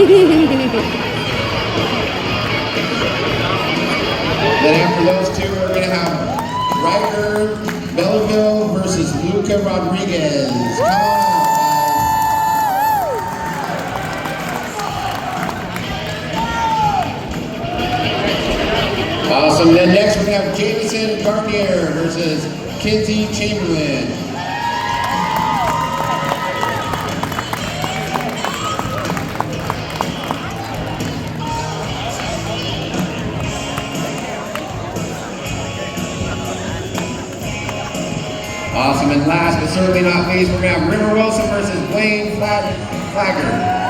Then after those two, we're going to have Ryder Belleville versus Luca Rodriguez. Come on, guys. Awesome. Then next we have Jameson Garnier versus Kinsey Chamberlain. Awesome, and last but certainly not least, we're going to have River Wilson versus Blaine Flagger.